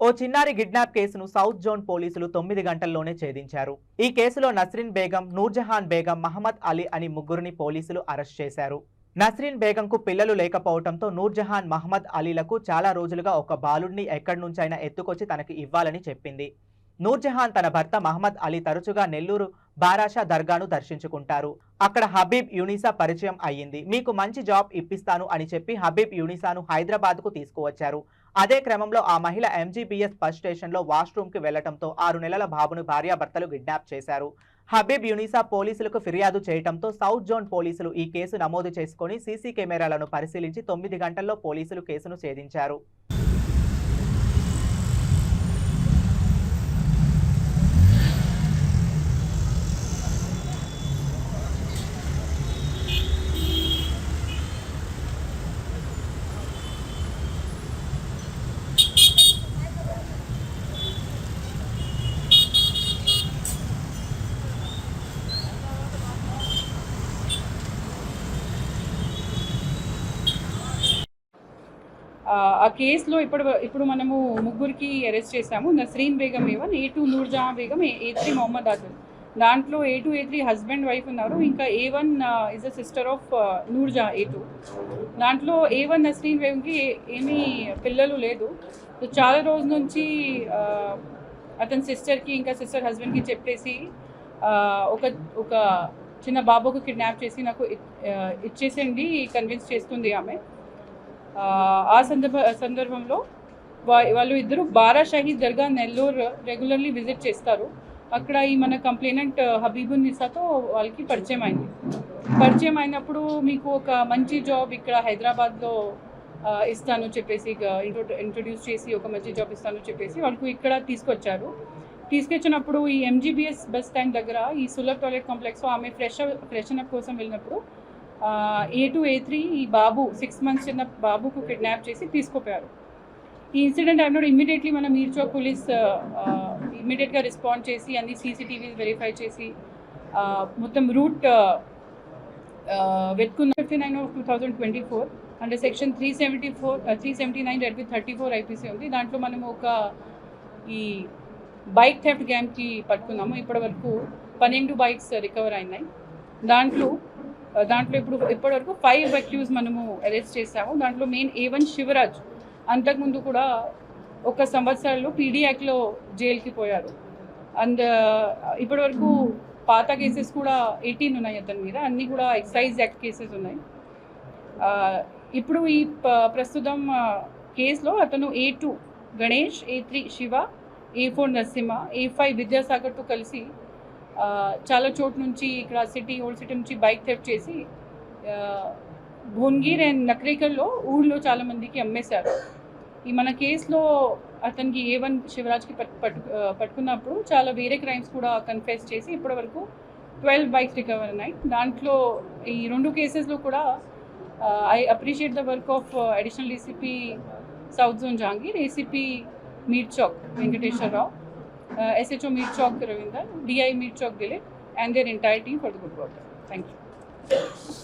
ఓ చిన్నారి కిడ్నాప్ కేసును south zone పోలీసులు 9 గంటల్లోనే ఛేదించారు. ఈ కేసులో నస్రీన్ బేగం, నూర్జహాన్ బేగం, మహమ్మద్ అలీ అని ముగ్గురిని పోలీసులు అరెస్ట్ చేశారు. నస్రీన్ బేగంకు పిల్లలు లేకపోవడంతో నూర్జహాన్, మహమ్మద్ అలీలకు చాలా రోజులుగా ఒక బాలుడిని ఎక్కడి నుంచైనా ఎత్తుకొచ్చి తనకి ఇవ్వాలని చెప్పింది. నూర్జహాన్ తన భర్త మహమ్మద్ అలీ తరచుగా నెల్లూరు బారాషా దర్గాను దర్శించుకుంటారు. అక్కడ హబీబ్ యూనిసా పరిచయం అయ్యింది. మీకు మంచి జాబ్ ఇప్పిస్తాను అని చెప్పి హబీబ్ యూనిసాను హైదరాబాద్కు తీసుకువచ్చారు. అదే క్రమంలో ఆ మహిళ ఎంజీబీఎస్ బస్ స్టేషన్లో వాష్రూమ్కి వెళ్లడంతో 6 నెలల బాబును భార్యాభర్తలు కిడ్నాప్ చేశారు. హబీబ్ యూనిసా పోలీసులకు ఫిర్యాదు చేయడంతో సౌత్ జోన్ పోలీసులు ఈ కేసు నమోదు చేసుకుని సీసీ కెమెరాలను పరిశీలించి 9 గంటల్లో పోలీసులు కేసును ఛేదించారు. ఆ కేసులో ఇప్పుడు మనము ముగ్గురికి అరెస్ట్ చేసాము. Nasreen Begum A1, A2 Nurjahan Begum, A3 Mohammed Adil. దాంట్లో A2, A3 హస్బెండ్ వైఫ్ ఉన్నారు. ఇంకా A1 is the sister of Noorjahan A2. దాంట్లో A1 నస్రీన్ బేగంకి ఏమీ పిల్లలు లేదు. చాలా రోజుల నుంచి అతని సిస్టర్కి ఇంకా సిస్టర్ హస్బెండ్కి చెప్పేసి ఒక చిన్న బాబుకు కిడ్నాప్ చేసి నాకు ఇచ్చేసేయండి కన్విన్స్ చేస్తుంది ఆమె. ఆ సందర్భంలో వాళ్ళు ఇద్దరు బారాషాహి దర్గా నెల్లూరు రెగ్యులర్లీ విజిట్ చేస్తారు. అక్కడ ఈ మన కంప్లైనెంట్ హబీబున్ నిసాతో వాళ్ళకి పరిచయం అయింది. పరిచయం అయినప్పుడు మీకు ఒక మంచి జాబ్ ఇక్కడ హైదరాబాద్లో ఇస్తాను చెప్పేసి ఇంట్రొడ్యూస్ చేసి ఒక మంచి జాబ్ ఇస్తాను చెప్పేసి వాళ్ళకు ఇక్కడ తీసుకొచ్చినప్పుడు ఈ ఎంజీబీఎస్ బస్ స్టాండ్ దగ్గర ఈ సులభ్ టాయిలెట్ కాంప్లెక్స్లో ఆమె ఫ్రెషన్ అప్ కోసం వెళ్ళినప్పుడు A2, A3 ఈ బాబు 6 months చిన్న బాబుకు కిడ్నాప్ చేసి తీసుకుపోయారు. ఈ ఇన్సిడెంట్ అయినప్పుడు ఇమ్మీడియట్లీ మన మీర్చౌక్ పోలీస్ ఇమ్మీడియట్గా రెస్పాండ్ చేసి అన్ని CCTVs వెరిఫై చేసి మొత్తం రూట్ వెతుకున్న 59/2024 under section 379 read with 34 IPC ఉంది. దాంట్లో మనము ఒక ఈ బైక్ థెఫ్ట్ గ్యాంగ్కి పట్టుకున్నాము. ఇప్పటివరకు 12 బైక్స్ రికవర్ అయినాయి. దాంట్లో ఇప్పటివరకు 5 అక్యూజ్ మనము అరెస్ట్ చేసాము. దాంట్లో మెయిన్ A1 శివరాజ్ అంతకుముందు కూడా 1 సంవత్సరాల్లో PD యాక్ట్లో జైలుకి పోయారు. అండ్ ఇప్పటివరకు పాత కేసెస్ కూడా 18 ఉన్నాయి అతని మీద. అన్నీ కూడా ఎక్సైజ్ యాక్ట్ కేసెస్ ఉన్నాయి. ఇప్పుడు ఈ ప్రస్తుతం కేసులో అతను A2 Ganesh, A3 Shiva, A4 Narasimha, A5 విద్యాసాగర్తో కలిసి చాలా చోటు నుంచి ఇక్కడ ఓల్డ్ సిటీ నుంచి బైక్ థెఫ్ట్ చేసి భువనగిర్ అండ్ నకరేకల్లో ఊళ్ళో చాలామందికి అమ్మేశారు. ఈ మన కేసులో అతనికి A1 శివరాజ్కి పట్టుకున్నప్పుడు చాలా వేరే క్రైమ్స్ కూడా కన్ఫెస్ చేసి ఇప్పటివరకు 12 బైక్స్ రికవర్ ఉన్నాయి. దాంట్లో ఈ 2 కేసెస్లో కూడా I appreciate the work of additional DCP south zone Jahangir, ACP Mirchowk Venkateswararao, SHO Meerchok Ravinder, DI Meerchok Dilip, and their entire team for the good work. Thank you.